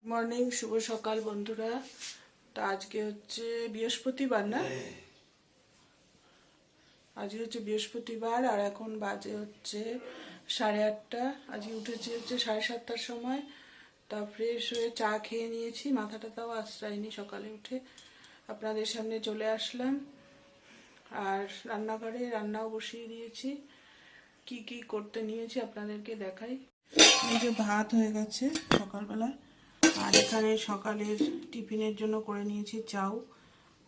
Morning, শুভ সকাল বন্ধুরা। তো আজকে হচ্ছে বৃহস্পতিবার না? আজকে হচ্ছে বৃহস্পতিবার আর এখন বাজে হচ্ছে 8:30। আজকে উঠেছি হচ্ছে 7:30টার সময়। তা ফ্রেশ হয়ে চা খেয়ে নিয়েছি, মাথাটা তাও আশ্রায়নি। সকালে উঠে আপনাদের সামনে চলে আসলাম আর রান্নাঘরে রান্নাও বসিয়ে দিয়েছি। কি কি করতে নিয়েছি আপনাদেরকে দেখাই। এই যে ভাত হয়ে গেছে সকালবেলা, আর এখানে সকালের টিফিনের জন্য করে নিয়েছি চাউ।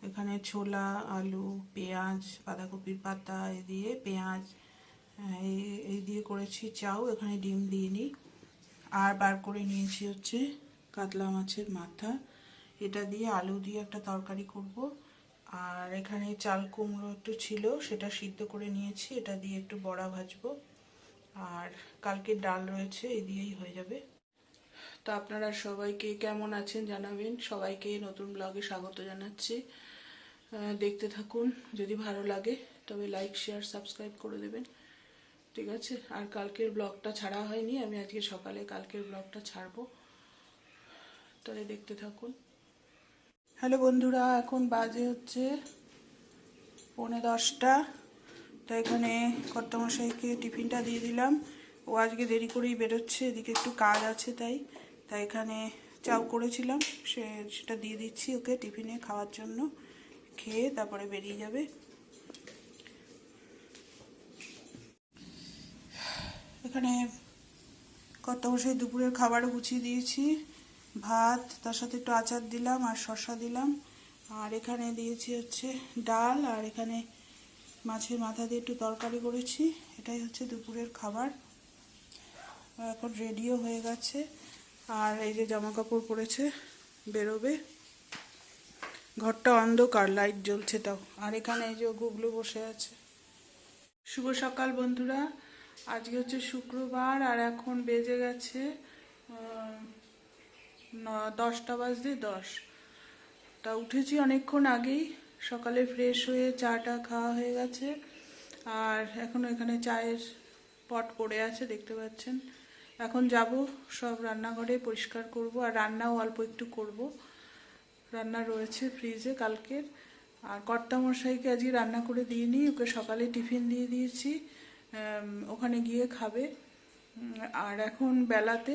এখানে ছোলা, আলু, পেঁয়াজ, বাঁধাকপির পাতা এই দিয়ে পেঁয়াজ এই দিয়ে করেছি চাউ। এখানে ডিম দিইনি। আর বার করে নিয়েছি হচ্ছে কাতলা মাছের মাথা, এটা দিয়ে আলু দিয়ে একটা তরকারি করব। আর এখানে চাল কুমড়ো একটু ছিল, সেটা সিদ্ধ করে নিয়েছি, এটা দিয়ে একটু বড়া ভাজবো। আর কালকে ডাল রয়েছে, এই দিয়েই হয়ে যাবে। তো আপনারা সবাইকে কেমন আছেন জানাবেন। সবাইকে নতুন ব্লগে স্বাগত জানাচ্ছি। দেখতে থাকুন, যদি ভালো লাগে তবে লাইক, শেয়ার, সাবস্ক্রাইব করে দেবেন, ঠিক আছে? আর কালকের ব্লগটা ছাড়া হয়নি, আমি আজকে সকালে কালকের ব্লগটা ছাড়বো, তাহলে দেখতে থাকুন। হ্যালো বন্ধুরা, এখন বাজে হচ্ছে 9:45। তো এখানে কর্তামশাইকে টিফিনটা দিয়ে দিলাম। ও আজকে দেরি করেই বেরোচ্ছে, এদিকে একটু কাজ আছে তাই এখানে চাউ করেছিলাম, সেটা দিয়ে দিচ্ছি ওকে টিফিনে খাওয়ার জন্য। খেয়ে তারপরে বেরিয়ে যাবে। এখানে কর্তামশাই দুপুরের খাবারও গুছিয়ে দিয়েছি। ভাত, তার সাথে একটু আচার দিলাম আর শসা দিলাম। আর এখানে দিয়েছি হচ্ছে ডাল, আর এখানে মাছের মাথা দিয়ে একটু তরকারি করেছি। এটাই হচ্ছে দুপুরের খাবার। এখন রেডিও হয়ে গেছে, আর এই যে জামা কাপড় পরেছে, বেরোবে। ঘরটা অন্ধকার, লাইট জ্বলছে তাও। আর এখানে এই যে গুগলু বসে আছে। শুভ সকাল বন্ধুরা, আজকে হচ্ছে শুক্রবার আর এখন বেজে গেছে 10:10। তা উঠেছি অনেকক্ষণ আগেই, সকালে ফ্রেশ হয়ে চাটা খাওয়া হয়ে গেছে। আর এখনও এখানে চায়ের পট পড়ে আছে, দেখতে পাচ্ছেন। এখন যাব সব রান্নাঘরে পরিষ্কার করব, আর রান্নাও অল্প একটু করব। রান্না রয়েছে ফ্রিজে কালকের। আর কর্তামশাইকে আজকে রান্না করে দিইনি, ওকে সকালে টিফিন দিয়ে দিয়েছি, ওখানে গিয়ে খাবে। আর এখন বেলাতে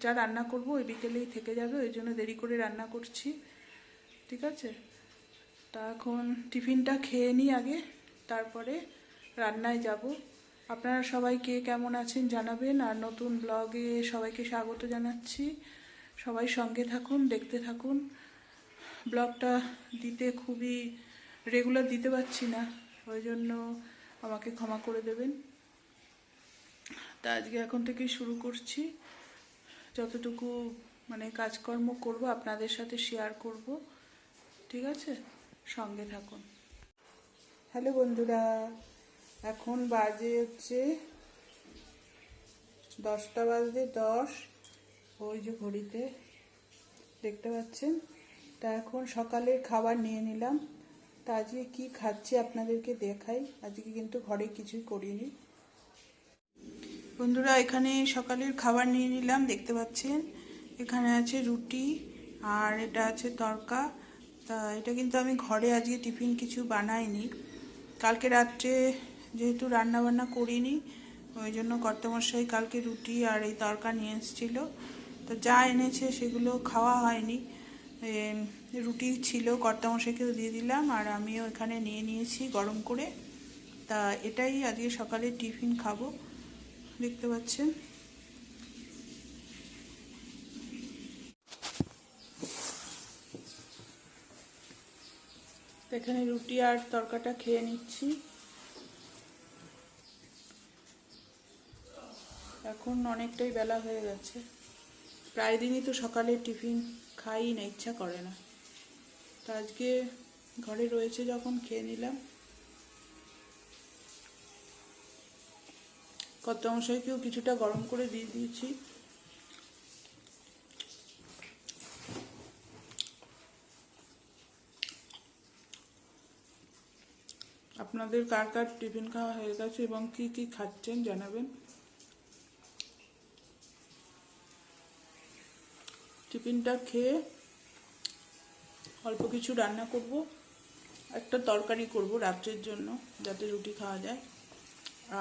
যা রান্না করব ওই বিকেলেই থেকে যাবে, ওই জন্য দেরি করে রান্না করছি, ঠিক আছে? তা এখন টিফিনটা খেয়ে নিই আগে, তারপরে রান্নায় যাব। আপনারা সবাই কে কেমন আছেন জানাবেন, আর নতুন ব্লগে সবাইকে স্বাগত জানাচ্ছি। সবাই সঙ্গে থাকুন, দেখতে থাকুন। ব্লগটা দিতে খুবই রেগুলার দিতে পারছি না, ওই জন্য আমাকে ক্ষমা করে দেবেন। তা আজকে এখন থেকেই শুরু করছি, যতটুকু মানে কাজকর্ম করব আপনাদের সাথে শেয়ার করব, ঠিক আছে? সঙ্গে থাকুন। হ্যালো বন্ধুরা, এখন বাজে হচ্ছে 10:10। ওই যে ঘড়িতে দেখতে পাচ্ছেন। তা এখন সকালের খাবার নিয়ে নিলাম। তা আজকে কী খাচ্ছি আপনাদেরকে দেখাই। আজকে কিন্তু ঘরে কিছুই করিনি বন্ধুরা। এখানে সকালের খাবার নিয়ে নিলাম, দেখতে পাচ্ছেন। এখানে আছে রুটি, আর এটা আছে তড়কা। তা এটা কিন্তু আমি ঘরে আজকে টিফিন কিছু বানাইনি। কালকে রাত্রে যেহেতু রান্না বান্না করিনি, ওই জন্য কর্তামশাই কালকে রুটি আর এই তড়কা নিয়ে এসেছিলো। তো যা এনেছে সেগুলো খাওয়া হয়নি। রুটি ছিল, কর্তামশাইকেও দিয়ে দিলাম, আর আমিও এখানে নিয়ে নিয়েছি গরম করে। তা এটাই আজকে সকালে টিফিন খাবো, দেখতে পাচ্ছেন। এখানে রুটি আর তরকাটা খেয়ে নিচ্ছি। এখন অনেকটাই বেলা হয়ে গেছে, প্রায় দিনই তো সকালে টিফিন খাই না, ইচ্ছা করে না। তো আজকে ঘরে রয়েছে যখন খেয়ে নিলাম। কর্তামশাইকেও কিছুটা গরম করে দিয়ে দিয়েছি। আপনাদের কার কার টিফিন খাওয়া হয়ে গেছে এবং কি কি খাচ্ছেন জানাবেন। টিফিন টিফিনটা খেয়ে অল্প কিছু রান্না করব, একটা তরকারি করব রাত্রের জন্য যাতে রুটি খাওয়া যায়।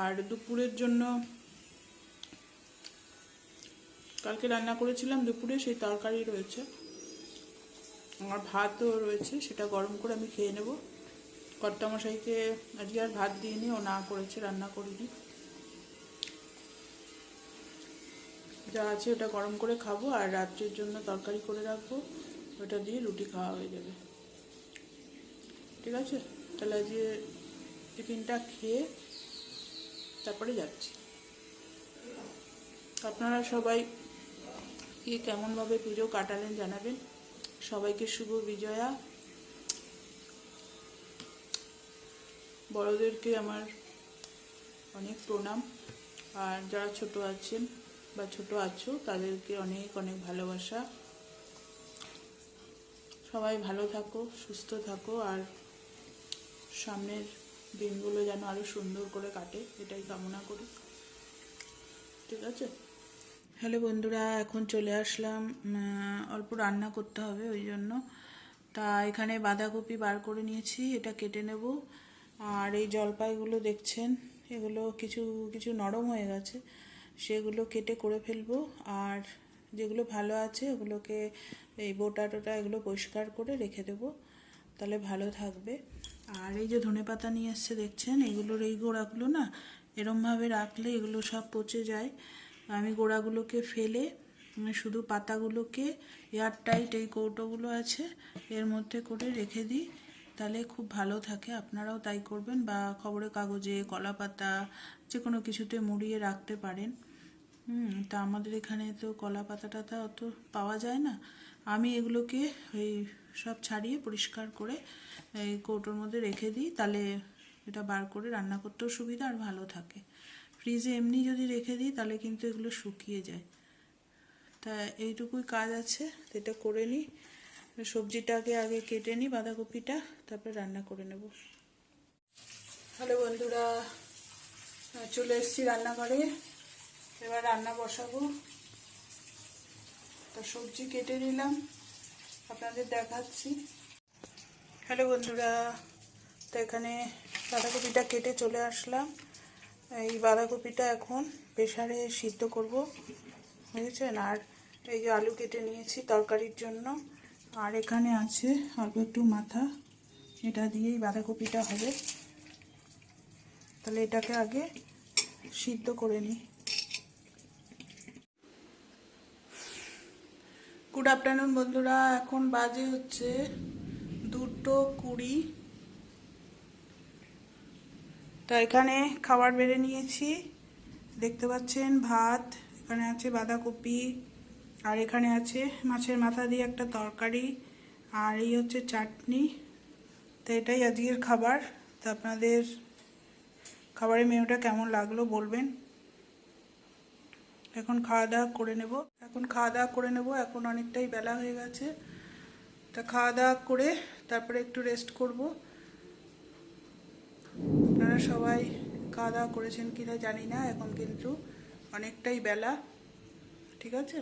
আর দুপুরের জন্য কালকে রান্না করেছিলাম দুপুরে, সেই তরকারি রয়েছে, আর ভাতও রয়েছে, সেটা গরম করে আমি খেয়ে নেব। কর্তামশাইকে আজকে আর ভাত দিইনি, ও না করেছে, রান্না করিনি। যা আছে ওটা গরম করে খাবো, আর রাত্রের জন্য তরকারি করে রাখবো, ওটা দিয়ে রুটি খাওয়া হয়ে যাবে। ঠিক আছে, তাহলে আজকে টিফিনটা খেয়ে তারপরে যাচ্ছি। আপনারা সবাই কি কেমনভাবে পুজো কাটালেন জানাবেন। সবাইকে শুভ বিজয়া। বড়দেরকে আমার অনেক প্রণাম, আর যারা ছোট আছেন বা ছোট আছো তাদেরকে অনেক অনেক ভালোবাসা। সবাই ভালো থাকো, সুস্থ থাকো, আর সামনের দিনগুলো যেন আরো সুন্দর করে কাটে, এটাই কামনা করি। ঠিক আছে। হ্যালো বন্ধুরা, এখন চলে আসলাম, অল্প রান্না করতে হবে ওই জন্য। তা এখানে বাঁধাকপি বার করে নিয়েছি, এটা কেটে নেব। আর এই জলপাইগুলো দেখছেন, এগুলো কিছু কিছু নরম হয়ে গেছে, সেগুলো কেটে করে ফেলবো। আর যেগুলো ভালো আছে ওগুলোকে এই বোটা টোটা এগুলো পরিষ্কার করে রেখে দেবো, তাহলে ভালো থাকবে। আর এই যে ধনেপাতা নিয়ে এসছে দেখছেন, এগুলোর এই গোড়াগুলো না এরমভাবে রাখলে এগুলো সব পচে যায়। আমি গোড়াগুলোকে ফেলে শুধু পাতাগুলোকে এয়ারটাইট এই কৌটোগুলো আছে এর মধ্যে করে রেখে দিই, তাহলে খুব ভালো থাকে। আপনারাও তাই করবেন, বা খবরের কাগজে, কলা পাতা, যে কোনো কিছুতে মুড়িয়ে রাখতে পারেন। তা আমাদের এখানে তো কলা পাতা টাতা অত পাওয়া যায় না। আমি এগুলোকে এই সব ছাড়িয়ে পরিষ্কার করে এই কৌটোর মধ্যে রেখে দিই, তাহলে এটা বার করে রান্না করতেও সুবিধা আর ভালো থাকে। ফ্রিজে এমনি যদি রেখে দিই তাহলে কিন্তু এগুলো শুকিয়ে যায়। তা এইটুকুই কাজ আছে, এটা করে নিই। সবজিটাকে আগে কেটে নিই, বাঁধাকপিটা, তারপরে রান্না করে নেব। হ্যালো বন্ধুরা, চলে এসেছি রান্নাঘরে, এবার রান্না বসাবো। তা সবজি কেটে নিলাম, আপনাদের দেখাচ্ছি। হ্যালো বন্ধুরা, তো এখানে বাঁধাকপিটা কেটে চলে আসলাম। এই বাঁধাকপিটা এখন প্রেসারে সিদ্ধ করব, বুঝেছেন। আর এই যে আলু কেটে নিয়েছি তরকারির জন্য, আর এখানে আছে অল্প একটু মাথা, এটা দিয়েই বাঁধাকপিটা হবে। তাহলে এটাকে আগে সিদ্ধ করে নিই। গুড আফটারনুন বন্ধুরা, এখন বাজে হচ্ছে 2:20। তা এখানে খাবার বেড়ে নিয়েছি, দেখতে পাচ্ছেন ভাত, এখানে আছে বাঁধাকপি, আর এখানে আছে মাছের মাথা দিয়ে একটা তরকারি, আর এই হচ্ছে চাটনি। তো এটাই আজকের খাবার। তো আপনাদের খাবারের মেনুটা কেমন লাগলো বলবেন। এখন খাওয়া দাওয়া করে নেব, এখন অনেকটাই বেলা হয়ে গেছে। তা খাওয়া দাওয়া করে তারপরে একটু রেস্ট করব। আপনারা সবাই খাওয়া দাওয়া করেছেন কিনা জানি না, এখন কিন্তু অনেকটাই বেলা। ঠিক আছে।